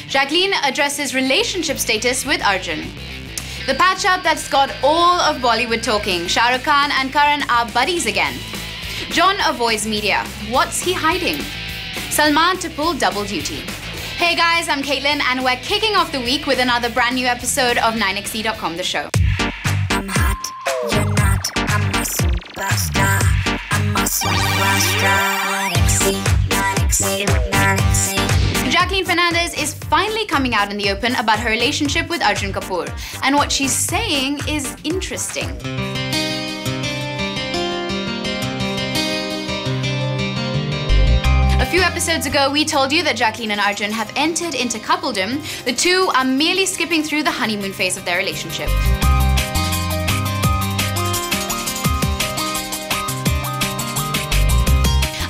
Jacqueline addresses relationship status with Arjun. The patch-up that's got all of Bollywood talking. Shah Rukh Khan and Karan are buddies again. John avoids media. What's he hiding? Salman to pull double duty. Hey guys, I'm Caitlin and we're kicking off the week with another brand new episode of 9xe.com, the show. I'm hot, you're not, I'm a superstar, I'm a superstar. 9xe. Jacqueline Fernandez is finally coming out in the open about her relationship with Arjun Kapoor, and what she's saying is interesting. A few episodes ago, we told you that Jacqueline and Arjun have entered into coupledom. The two are merely skipping through the honeymoon phase of their relationship.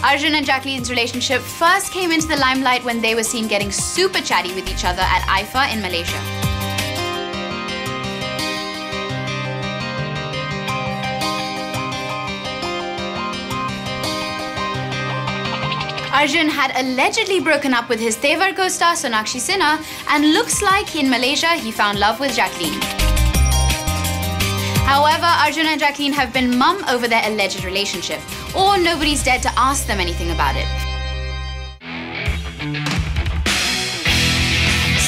Arjun and Jacqueline's relationship first came into the limelight when they were seen getting super chatty with each other at IFA in Malaysia. Arjun had allegedly broken up with his Tevar co-star Sonakshi Sinha, and looks like in Malaysia he found love with Jacqueline. However, Arjun and Jacqueline have been mum over their alleged relationship, or nobody's dared to ask them anything about it.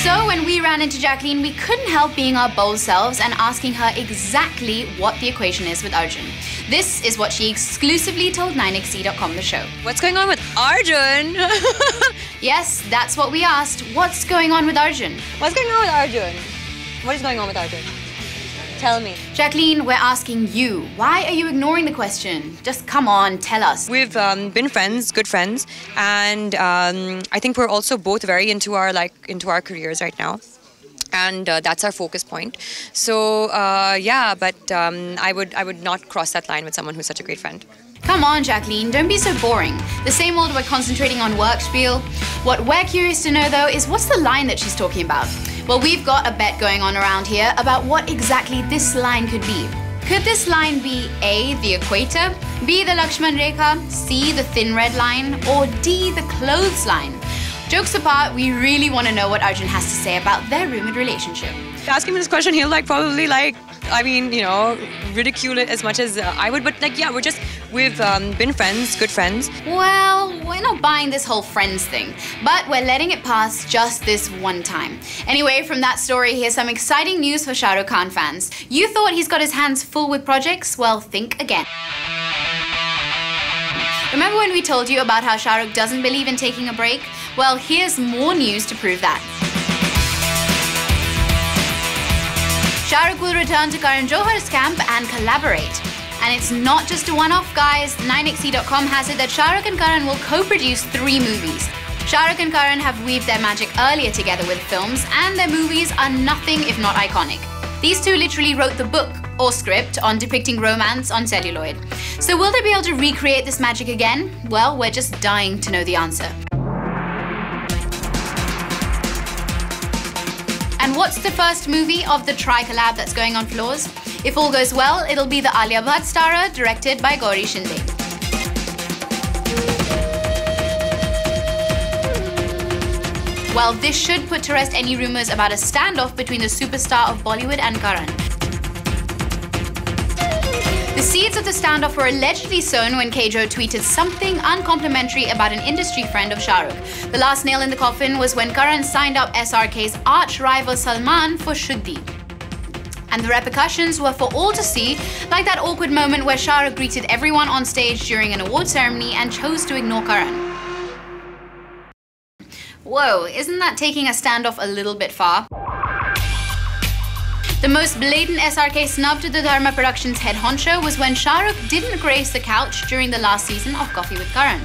So when we ran into Jacqueline, we couldn't help being our bold selves and asking her exactly what the equation is with Arjun. This is what she exclusively told 9xe.com, the show. What's going on with Arjun? Yes, that's what we asked. What's going on with Arjun? What's going on with Arjun? What is going on with Arjun? Tell me. Jacqueline, we're asking you. Why are you ignoring the question? Just come on, tell us. We've been friends, good friends, and I think we're also both very into our careers right now. And that's our focus point. So yeah, but I would not cross that line with someone who's such a great friend. Come on, Jacqueline, don't be so boring. The same old we're concentrating on work spiel. What we're curious to know though is what's the line that she's talking about? Well, we've got a bet going on around here about what exactly this line could be. Could this line be A, the equator, B, the Lakshman Rekha, C, the thin red line, or D, the clothes line? Jokes apart, we really want to know what Arjun has to say about their rumored relationship. Ask him this question, he'll probably ridicule it as much as I would, but yeah, we've been friends, good friends. Well, we're not buying this whole friends thing, but we're letting it pass just this one time. Anyway, from that story, here's some exciting news for Shah Rukh Khan fans. You thought he's got his hands full with projects? Well, think again. Remember when we told you about how Shah Rukh doesn't believe in taking a break? Well, here's more news to prove that. Shah Rukh will return to Karan Johar's camp and collaborate. And it's not just a one-off, guys. 9xe.com has it that Shah Rukh and Karan will co-produce 3 movies. Shah Rukh and Karan have weaved their magic earlier together with films, and their movies are nothing if not iconic. These two literally wrote the book or script on depicting romance on celluloid. So will they be able to recreate this magic again? Well, we're just dying to know the answer. And what's the first movie of the tri-collab that's going on floors? If all goes well, it'll be the Alia Bhatt starrer, directed by Gauri Shinde. Well, this should put to rest any rumors about a standoff between the superstar of Bollywood and Karan. The seeds of the standoff were allegedly sown when Kjo tweeted something uncomplimentary about an industry friend of Shah Rukh. The last nail in the coffin was when Karan signed up SRK's arch-rival Salman for Shruti. And the repercussions were for all to see, like that awkward moment where Shah Rukh greeted everyone on stage during an award ceremony and chose to ignore Karan. Whoa, isn't that taking a standoff a little bit far? The most blatant SRK snub to the Dharma Productions head honcho was when Shah Rukh didn't grace the couch during the last season of Coffee with Karan.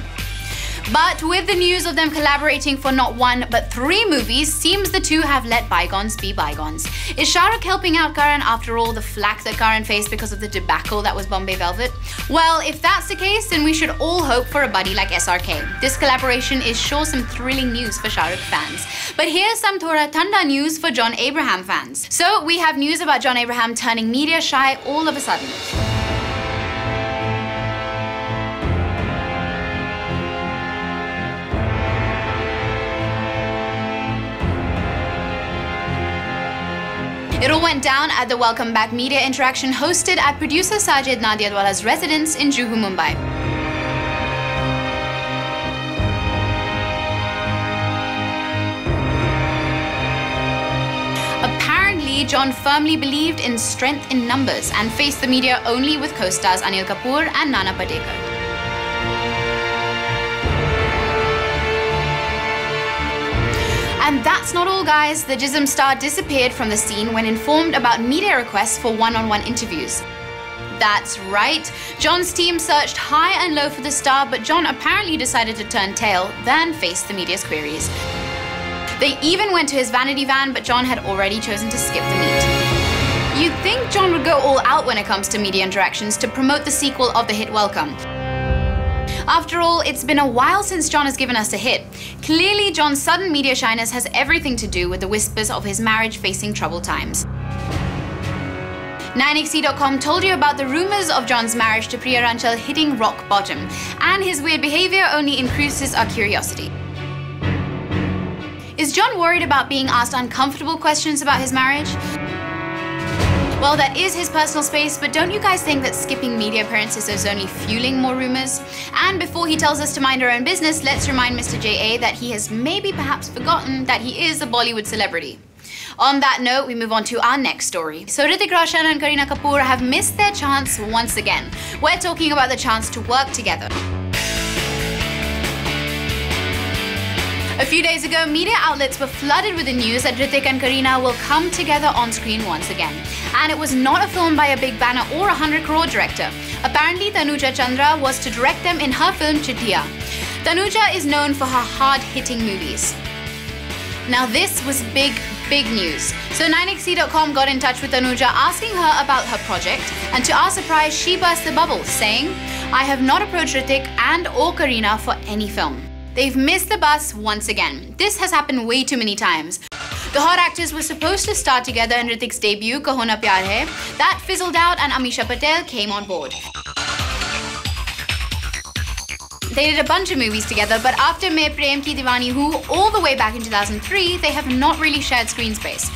But with the news of them collaborating for not 1 but 3 movies, seems the two have let bygones be bygones. Is Shah Rukh helping out Karan after all the flack that Karan faced because of the debacle that was Bombay Velvet? Well, if that's the case, then we should all hope for a buddy like SRK. This collaboration is sure some thrilling news for Shah Rukh fans. But here's some Thora Thanda news for John Abraham fans. So we have news about John Abraham turning media shy all of a sudden. It all went down at the Welcome Back media interaction hosted at producer Sajid Nadiadwala's residence in Juhu, Mumbai. Apparently, John firmly believed in strength in numbers and faced the media only with co-stars Anil Kapoor and Nana Patekar. And that's not all, guys. The Jism star disappeared from the scene when informed about media requests for one-on-one interviews. That's right. John's team searched high and low for the star, but John apparently decided to turn tail, then face the media's queries. They even went to his vanity van, but John had already chosen to skip the meet. You'd think John would go all out when it comes to media interactions to promote the sequel of the hit Welcome. After all, it's been a while since John has given us a hit. Clearly, John's sudden media shyness has everything to do with the whispers of his marriage facing troubled times. 9XE.com told you about the rumors of John's marriage to Priya Ranchal hitting rock bottom, and his weird behavior only increases our curiosity. Is John worried about being asked uncomfortable questions about his marriage? Well, that is his personal space, but don't you guys think that skipping media appearances is only fueling more rumors? And before he tells us to mind our own business, let's remind Mr. J.A. that he has maybe perhaps forgotten that he is a Bollywood celebrity. On that note, we move on to our next story. So Hrithik Roshan and Kareena Kapoor have missed their chance once again. We're talking about the chance to work together. A few days ago, media outlets were flooded with the news that Hrithik and Kareena will come together on screen once again. And it was not a film by a big banner or 100 crore director. Apparently, Tanishaa Chandra was to direct them in her film Chittiya. Tanishaa is known for her hard-hitting movies. Now this was big news. So 9XE.com got in touch with Tanishaa asking her about her project, and to our surprise, she burst the bubble, saying, "I have not approached Hrithik and or Kareena for any film. They've missed the bus once again. This has happened way too many times. The hot actors were supposed to star together in Hrithik's debut, Kaho Na Pyar Hai. That fizzled out and Amisha Patel came on board. They did a bunch of movies together, but after Main Prem Ki Diwani Hu all the way back in 2003, they have not really shared screen space.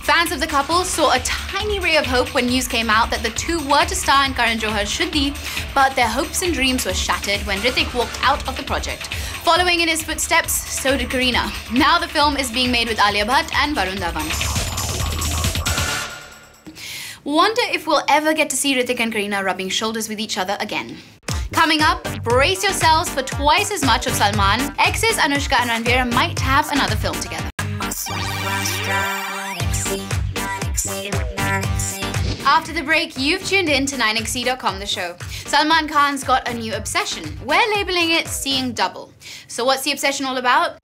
Fans of the couple saw a tiny ray of hope when news came out that the two were to star in Karan Johar's Shruti, but their hopes and dreams were shattered when Hrithik walked out of the project. Following in his footsteps, so did Kareena. Now the film is being made with Alia Bhatt and Varun Dhawan. Wonder if we'll ever get to see Hrithik and Kareena rubbing shoulders with each other again. Coming up, brace yourselves for twice as much of Salman. Exes Anushka-Ranveer might have another film together. After the break, you've tuned in to 9XE.com, the show. Salman Khan's got a new obsession. We're labeling it seeing double. So what's the obsession all about?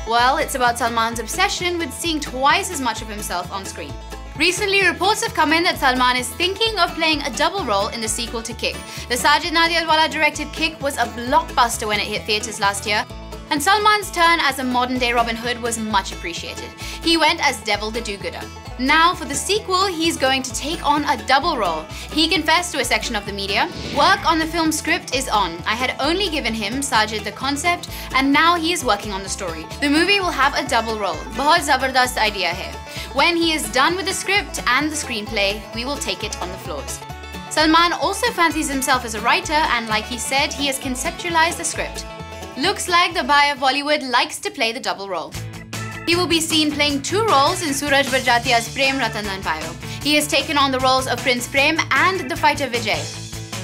Well, it's about Salman's obsession with seeing twice as much of himself on screen. Recently, reports have come in that Salman is thinking of playing a double role in the sequel to Kick. The Sajid Nadiadwala directed Kick was a blockbuster when it hit theatres last year, and Salman's turn as a modern-day Robin Hood was much appreciated. He went as Devil the Do-Gooder. Now, for the sequel, he's going to take on a double role. He confessed to a section of the media, "Work on the film script is on. I had only given him, Sajid, the concept, and now he is working on the story. The movie will have a double role. Bahut zabardast idea hai. When he is done with the script and the screenplay, we will take it on the floors." Salman also fancies himself as a writer, and like he said, he has conceptualized the script. Looks like the Bhai of Bollywood likes to play the double role. He will be seen playing two roles in Suraj Barjatia's Prem Ratan Dhan Payo. He has taken on the roles of Prince Prem and the fighter Vijay.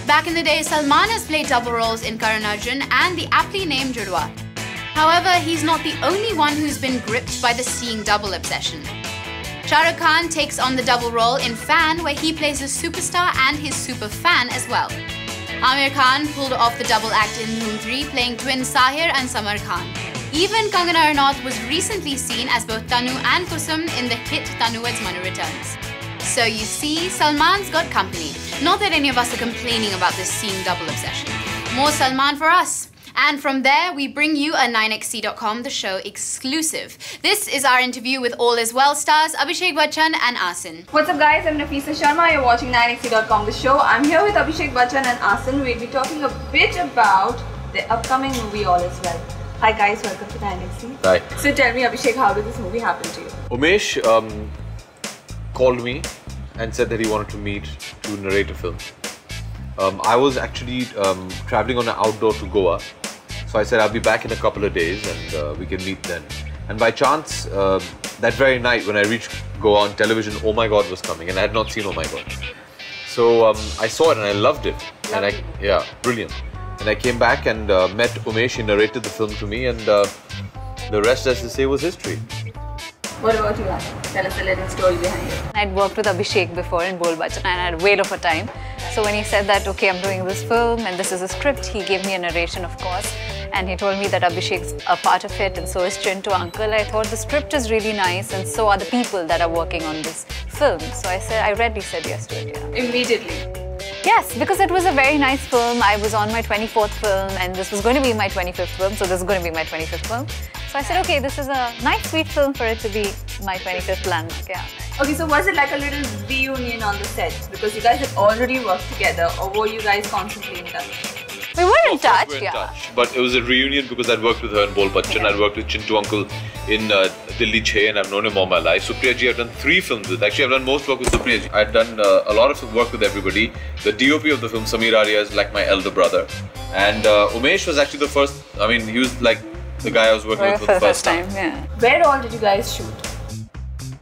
Back in the day, Salman has played double roles in Karan Arjun and the aptly named Judwa. However, he's not the only one who's been gripped by the seeing double obsession. Shah Rukh Khan takes on the double role in Fan, where he plays a superstar and his super fan as well. Aamir Khan pulled off the double act in Dhoom 3, playing twin Sahir and Samar Khan. Even Kangana Ranaut was recently seen as both Tanu and Kusum in the hit Tanu Weds Manu Returns. So you see, Salman's got company. Not that any of us are complaining about this seeing double obsession. More Salman for us. And from there, we bring you a 9XE.com, the show exclusive. This is our interview with All Is Well stars Abhishek Bachchan and Aasin. What's up guys, I'm Nafisa Sharma, you're watching 9XE.com, the show. I'm here with Abhishek Bachchan and Aasin. We'll be talking a bit about the upcoming movie All Is Well. Hi guys, welcome to 9XD. Hi. So tell me, Abhishek, how did this movie happen to you? Umesh called me and said that he wanted to meet to narrate a film. I was actually traveling on an outdoor to Goa. So I said I'll be back in a couple of days and we can meet then. And by chance, that very night when I reached Goa on television, Oh My God was coming and I had not seen Oh My God. So I saw it and I loved it. Yeah, brilliant. And I came back and met Umesh. He narrated the film to me and the rest, as they say, was history. What about you, Arjun? Tell us a little story behind it. I'd worked with Abhishek before in Bol Bachchan and I had a whale of a time. So when he said that, okay, I'm doing this film and this is a script, he gave me a narration, of course. And he told me that Abhishek's a part of it and so is Chintu uncle. I thought the script is really nice and so are the people that are working on this film. So I readily said yes to it, yeah. Immediately. Yes, because it was a very nice film. I was on my 24th film and this was going to be my 25th film. So this is going to be my 25th film. So I said, okay, this is a nice, sweet film for it to be my 25th landmark, yeah. Okay, so was it like a little reunion on the set? Because you guys had already worked together, or were you guys constantly in touch? We were in touch, We're in yeah. touch. But it was a reunion because I'd worked with her in Bol Bachchan. I'd worked with Chintu uncle in Delhi 6 and I've known him all my life. Supriya ji, I've done 3 films with. Actually, I've done most work with Supriya ji. I've done a lot of work with everybody. The DOP of the film, Samir Arya, is like my elder brother. And Umesh was actually the first, I mean, he was like the guy I was working with for the first time. Yeah. Where all did you guys shoot?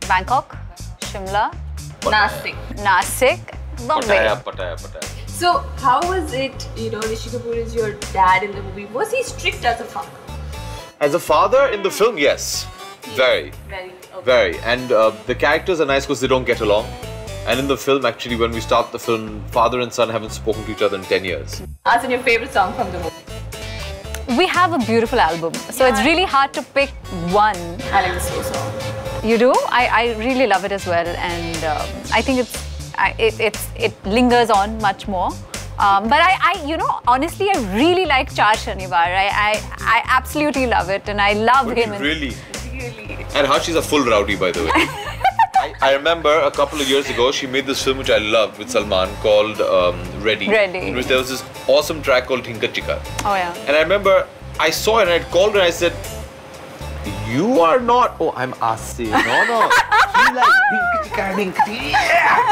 Bangkok, Shimla, Nasik. Bombay. Pattaya. So how was it, you know, Rishi Kapoor is your dad in the movie. Was he strict as a father? As a father in the film, yes. Very. Okay. Very. And the characters are nice because they don't get along. And in the film, actually, when we start the film, father and son haven't spoken to each other in 10 years. Arjun, your favorite song from the movie? We have a beautiful album, so it's really hard to pick one. I like the slow song. You do? I really love it as well, and I think it lingers on much more. But I you know, honestly, I really like Char Shanivar. I absolutely love it, and I love him. Really? And how she's a full rowdy, by the way. I remember a couple of years ago, she made this film which I loved with Salman called Ready. In which there was this awesome track called Thinka Chika. Oh yeah. And I remember I saw it and I called her and I said, you are not. Oh, I'm Asi. No. She's like,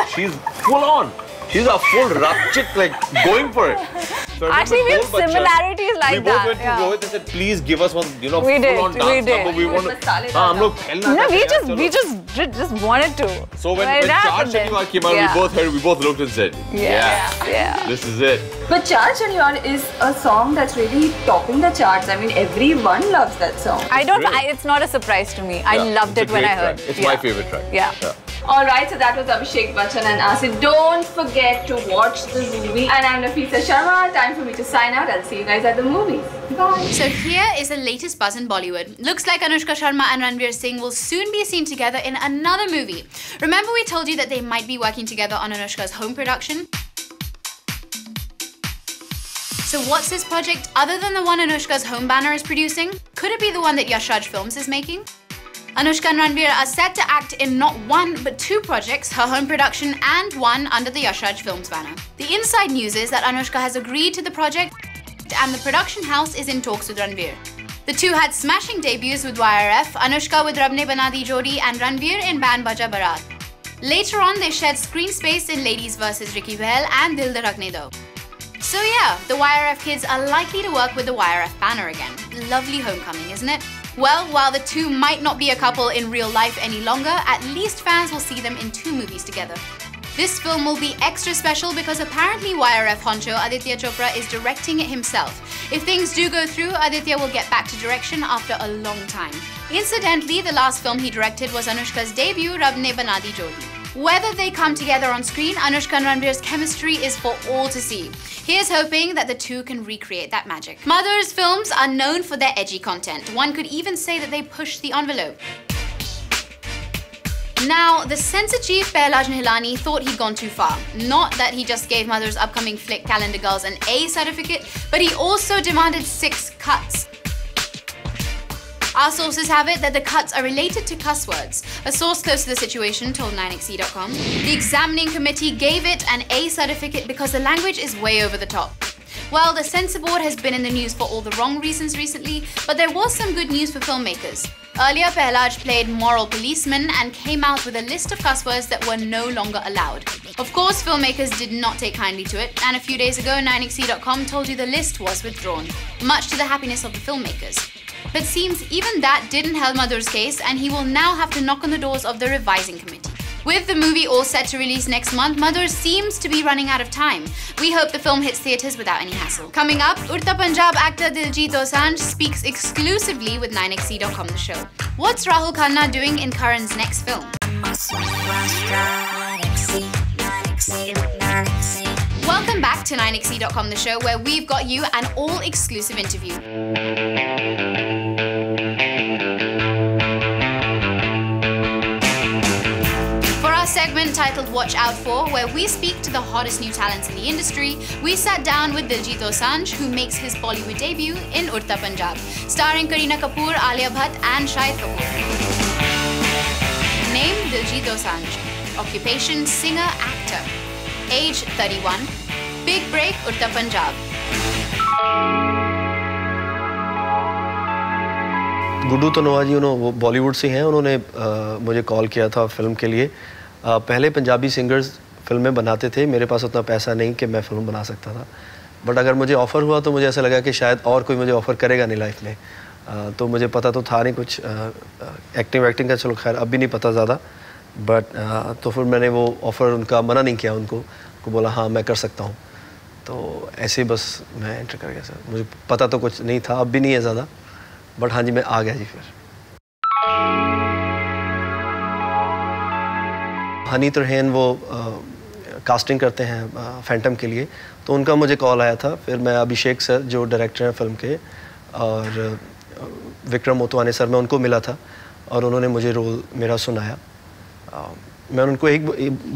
she's full on. She's a full rap chick, like going for it. So actually, we have similarities like that. We both went to Rohit and said, please give us one, you know, full on dance number. We want to. We just wanted to. So when Char Shaniwal came out, we both looked and said, yeah, this is it. But Char Shaniwal is a song that's really topping the charts. I mean, everyone loves that song. It's not a surprise to me. I loved it when I heard. It's my favorite track. Yeah. Alright, so that was Abhishek Bachchan and Asit. Don't forget to watch the movie. And I'm Nafisa Sharma. Time for me to sign out. I'll see you guys at the movies. Bye. So here is the latest buzz in Bollywood. Looks like Anushka Sharma and Ranveer Singh will soon be seen together in another movie. Remember we told you that they might be working together on Anushka's home production? So what's this project other than the one Anushka's home banner is producing? Could it be the one that Yash Raj Films is making? Anushka and Ranveer are set to act in not one but 2 projects, her home production and one under the Yash Raj Films banner. The inside news is that Anushka has agreed to the project and the production house is in talks with Ranveer. The two had smashing debuts with YRF, Anushka with Rab Ne Bana Di Jodi and Ranveer in Band Baja Barat. Later on, they shared screen space in Ladies vs. Ricky Bell and Dil De Rakhne Do. So yeah, the YRF kids are likely to work with the YRF banner again. Lovely homecoming, isn't it? Well, while the two might not be a couple in real life any longer, at least fans will see them in 2 movies together. This film will be extra special because apparently YRF honcho Aditya Chopra is directing it himself. If things do go through, Aditya will get back to direction after a long time. Incidentally, the last film he directed was Anushka's debut, Rab Ne Bana Di Jodi. Whether they come together on screen, Anushka and Ranveer's chemistry is for all to see. Here's hoping that the two can recreate that magic. Madhur's films are known for their edgy content. One could even say that they push the envelope. Now, the censor chief Pehlaj Nihlani thought he'd gone too far. Not that he just gave Madhur's upcoming flick Calendar Girls an A certificate, but he also demanded 6 cuts. Our sources have it that the cuts are related to cuss words. A source close to the situation told 9XD.com. The examining committee gave it an A certificate because the language is way over the top. Well, the censor board has been in the news for all the wrong reasons recently, but there was some good news for filmmakers. Earlier, Pehlaj played moral policeman and came out with a list of cuss words that were no longer allowed. Of course, filmmakers did not take kindly to it, and a few days ago, 9XE.com told you the list was withdrawn, much to the happiness of the filmmakers. But seems even that didn't help Madhur's case, and he will now have to knock on the doors of the revising committee. With the movie all set to release next month, Madhur seems to be running out of time. We hope the film hits theatres without any hassle. Coming up, Udta Punjab actor Diljit Dosanjh speaks exclusively with 9XE.com The Show. What's Rahul Khanna doing in Karan's next film? Welcome back to 9XE.com The Show, where we've got you an all-exclusive interview. Segment titled Watch Out For, where we speak to the hottest new talents in the industry, we sat down with Diljit Dosanjh, who makes his Bollywood debut in Udta Punjab, starring Kareena Kapoor, Alia Bhatt and Shahid Kapoor. Name Diljit Dosanjh. Occupation singer actor. Age 31. Big break Udta Punjab. Guddu तनोआ जी वो बॉलीवुड से हैं, उन्होंने मुझे call किया था film के लिए। पहले पंजाबी सिंगर्स फिल्में बनाते थे, मेरे पास उतना पैसा नहीं कि मैं फिल्म बना सकता था, बट अगर मुझे ऑफ़र हुआ तो मुझे ऐसा लगा कि शायद और कोई मुझे ऑफ़र करेगा नहीं लाइफ में। तो मुझे पता तो था नहीं कुछ एक्टिंग का, चलो खैर अब भी नहीं पता ज़्यादा, बट तो फिर मैंने वो ऑफ़र उनका मना नहीं किया, उनको बोला हाँ मैं कर सकता हूँ। तो ऐसे ही बस मैं एंटर कर गया सर। मुझे पता तो कुछ नहीं था, अब भी नहीं है ज़्यादा, बट हाँ जी मैं आ गया जी। फिर हनी तुरहन वो कास्टिंग करते हैं फैंटम के लिए, तो उनका मुझे कॉल आया था। फिर मैं अभिषेक सर जो डायरेक्टर हैं फिल्म के और विक्रम मोतवानी सर, मैं उनको मिला था और उन्होंने मुझे रोल मेरा सुनाया। मैं उनको एक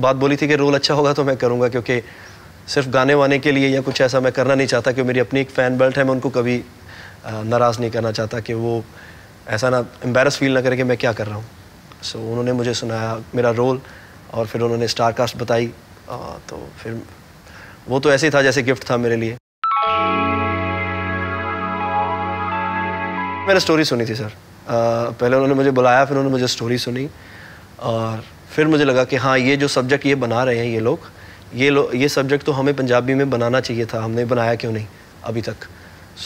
बात बोली थी कि रोल अच्छा होगा तो मैं करूँगा, क्योंकि सिर्फ गाने वाने के लिए या कुछ ऐसा मैं करना नहीं चाहता, कि मेरी अपनी एक फ़ैन बेल्ट है, मैं उनको कभी नाराज़ नहीं करना चाहता कि वो ऐसा ना एम्बैरस फील ना करे कि मैं क्या कर रहा हूँ। सो उन्होंने मुझे सुनाया मेरा रोल और फिर उन्होंने स्टार कास्ट बताई, तो फिर वो तो ऐसे ही था जैसे गिफ्ट था मेरे लिए। मैंने स्टोरी सुनी थी सर, पहले उन्होंने मुझे बुलाया, फिर उन्होंने मुझे स्टोरी सुनी और फिर मुझे लगा कि हाँ ये जो सब्जेक्ट ये बना रहे हैं ये लोग ये सब्जेक्ट तो हमें पंजाबी में बनाना चाहिए था, हमने बनाया क्यों नहीं अभी तक।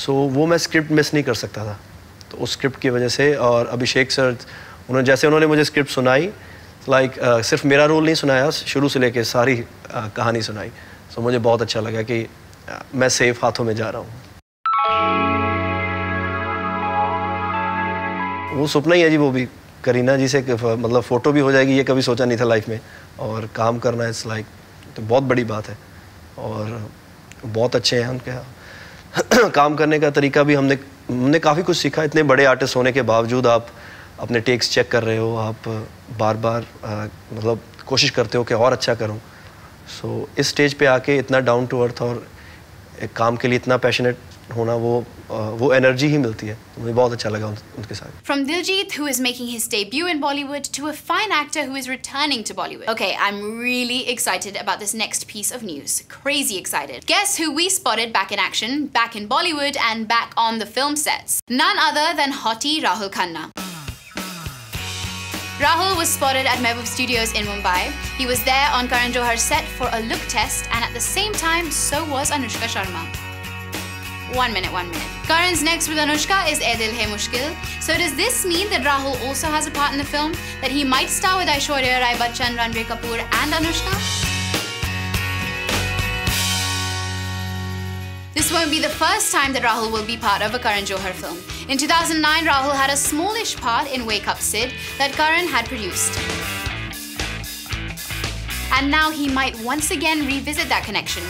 सो वो मैं स्क्रिप्ट मिस नहीं कर सकता था, तो उस स्क्रिप्ट की वजह से। और अभिषेक सर उन्होंने मुझे स्क्रिप्ट सुनाई, सिर्फ मेरा रोल नहीं सुनाया, शुरू से लेके सारी कहानी सुनाई। सो मुझे बहुत अच्छा लगा कि मैं सेफ हाथों में जा रहा हूँ। वो सपना ही है जी, वो भी करीना जी से मतलब फ़ोटो भी हो जाएगी, ये कभी सोचा नहीं था लाइफ में। और काम करना इट्स लाइक तो बहुत बड़ी बात है, और बहुत अच्छे हैं उनके काम करने का तरीका भी। हमने काफ़ी कुछ सीखा। इतने बड़े आर्टिस्ट होने के बावजूद आप अपने टेक्स चेक कर रहे हो, आप बार बार मतलब कोशिश करते हो कि और अच्छा करूं। सो इस स्टेज पे आके इतना डाउन टू अर्थ और एक काम के लिए इतना पैशनेट होना, वो एनर्जी ही मिलती है। मुझे बहुत अच्छा लगा उनके साथ। From Diljit, who is making his debut in Bollywood, to a fine actor who is returning to Bollywood. Okay, I'm really excited about this next piece of news. Crazy excited. Guess who we spotted back in action, back in Bollywood and back on the film sets? None other than hottie Rahul Khanna. Rahul was spotted at Mehboob Studios in Mumbai. He was there on Karan Johar's set for a look test, and at the same time, so was Anushka Sharma. One minute. Karan's next with Anushka is Ae Dil Hai Mushkil. So does this mean that Rahul also has a part in the film? That he might star with Aishwarya Rai Bachchan, Ranbir Kapoor and Anushka? This won't be the first time that Rahul will be part of a Karan Johar film. In 2009, Rahul had a smallish part in Wake Up Sid that Karan had produced. And now he might once again revisit that connection.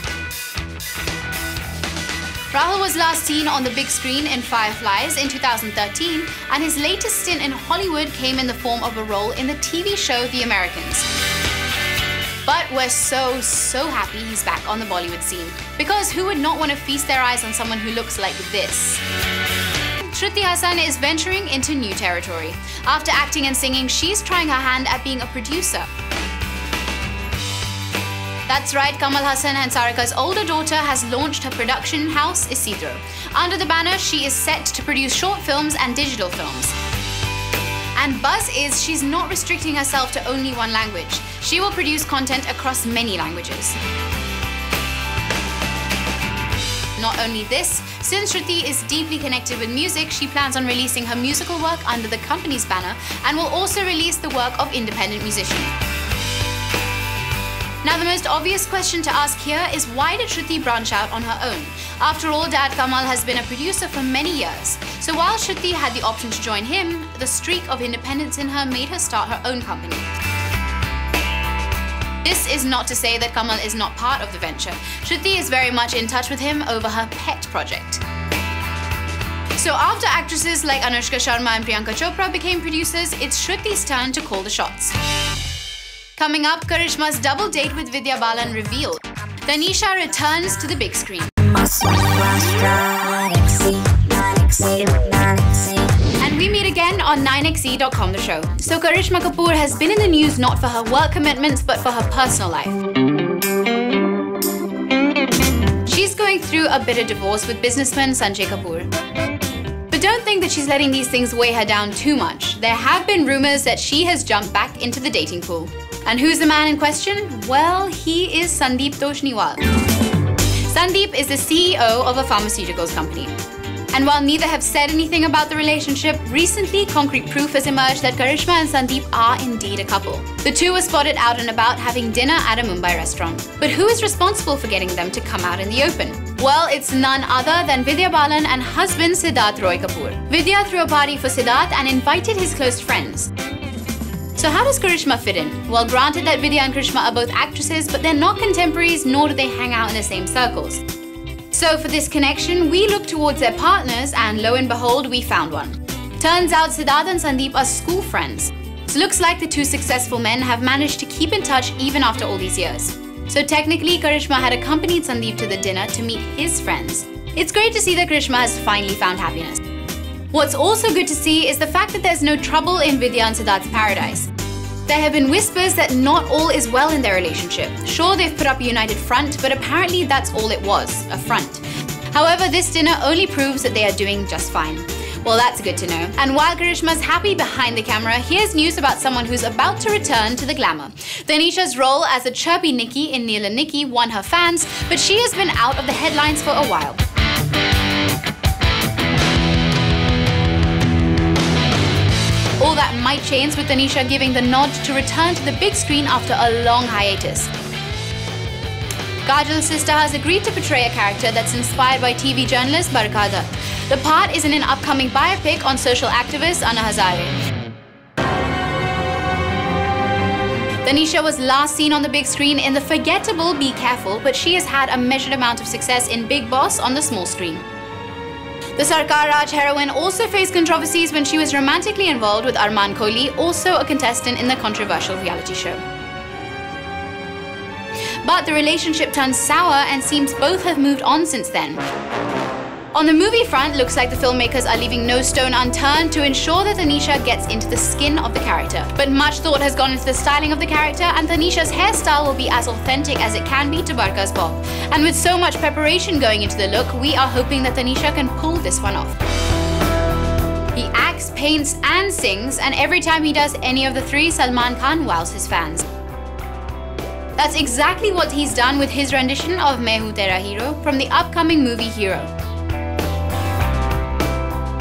Rahul was last seen on the big screen in Fireflies in 2013, and his latest stint in Hollywood came in the form of a role in the TV show The Americans. But we're so happy he's back on the Bollywood scene. Because who would not want to feast their eyes on someone who looks like this? Shruti is venturing into new territory. After acting and singing, she's trying her hand at being a producer. That's right, Kamal Hassan and Sarika's older daughter has launched her production house, Isidro. Under the banner, she is set to produce short films and digital films. And buzz is she's not restricting herself to only one language. She will produce content across many languages. Not only this, since Shruti is deeply connected with music, she plans on releasing her musical work under the company's banner and will also release the work of independent musicians. Now, the most obvious question to ask here is why did Shruti branch out on her own? After all, Dad Kamal has been a producer for many years. So while Shruti had the option to join him, the streak of independence in her made her start her own company. This is not to say that Kamal is not part of the venture. Shruti is very much in touch with him over her pet project. So after actresses like Anushka Sharma and Priyanka Chopra became producers, it's Shruti's turn to call the shots. Coming up, Karisma's double date with Vidya Balan revealed. Tanishaa returns to the big screen. And we meet again on 9xe.com, the show. So Karisma Kapoor has been in the news not for her work commitments, but for her personal life. She's going through a bitter divorce with businessman Sanjay Kapoor. But don't think that she's letting these things weigh her down too much. There have been rumors that she has jumped back into the dating pool. And who's the man in question? Well, he is Sandeep Toshniwal. Sandeep is the CEO of a pharmaceuticals company. And while neither have said anything about the relationship, recently concrete proof has emerged that Karisma and Sandeep are indeed a couple. The two were spotted out and about having dinner at a Mumbai restaurant. But who is responsible for getting them to come out in the open? Well, it's none other than Vidya Balan and husband Siddharth Roy Kapoor. Vidya threw a party for Siddharth and invited his close friends. So how does Karisma fit in? Well, granted that Vidya and Karisma are both actresses, but they're not contemporaries, nor do they hang out in the same circles. So for this connection, we looked towards their partners and lo and behold, we found one. Turns out Siddharth and Sandeep are school friends. So looks like the two successful men have managed to keep in touch even after all these years. So technically, Karisma had accompanied Sandeep to the dinner to meet his friends. It's great to see that Karisma has finally found happiness. What's also good to see is the fact that there's no trouble in Vidya and Siddharth's paradise. There have been whispers that not all is well in their relationship. Sure, they've put up a united front, but apparently that's all it was, a front. However, this dinner only proves that they are doing just fine. Well, that's good to know. And while Karisma's happy behind the camera, here's news about someone who's about to return to the glamour. Tanisha's role as a chirpy Nikki in Neil and Nikki won her fans, but she has been out of the headlines for a while. All that might change with Tanishaa giving the nod to return to the big screen after a long hiatus. Kajal's sister has agreed to portray a character that's inspired by TV journalist Barkada. The part is in an upcoming biopic on social activist Anna Hazare. Tanishaa was last seen on the big screen in the forgettable Be Careful, but she has had a measured amount of success in Big Boss on the small screen. The Sarkar Raj heroine also faced controversies when she was romantically involved with Arman Kohli, also a contestant in the controversial reality show. But the relationship turned sour and seems both have moved on since then. On the movie front, looks like the filmmakers are leaving no stone unturned to ensure that Tanishaa gets into the skin of the character. But much thought has gone into the styling of the character, and Tanisha's hairstyle will be as authentic as it can be to Barka's bob. And with so much preparation going into the look, we are hoping that Tanishaa can pull this one off. He acts, paints and sings, and every time he does any of the three, Salman Khan wows his fans. That's exactly what he's done with his rendition of Main Hoon Tera Hero from the upcoming movie Hero.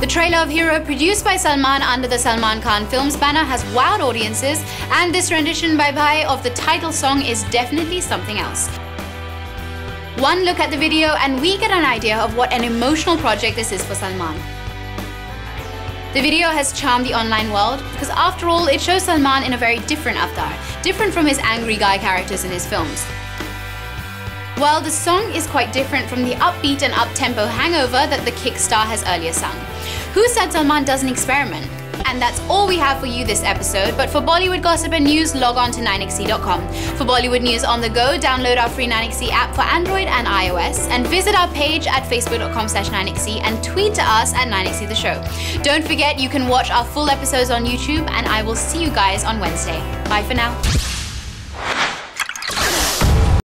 The trailer of Hero, produced by Salman under the Salman Khan Films banner, has wowed audiences, and this rendition by Bhai of the title song is definitely something else. One look at the video and we get an idea of what an emotional project this is for Salman. The video has charmed the online world because after all, it shows Salman in a very different avatar, different from his angry guy characters in his films. Well, the song is quite different from the upbeat and up-tempo hangover that the Kick star has earlier sung. Who said Salman doesn't experiment? And that's all we have for you this episode, but for Bollywood gossip and news, log on to 9xe.com. For Bollywood news on the go, download our free 9xe app for Android and iOS, and visit our page at facebook.com/9xe and tweet to us at 9xe the show. Don't forget, you can watch our full episodes on YouTube, and I will see you guys on Wednesday. Bye for now.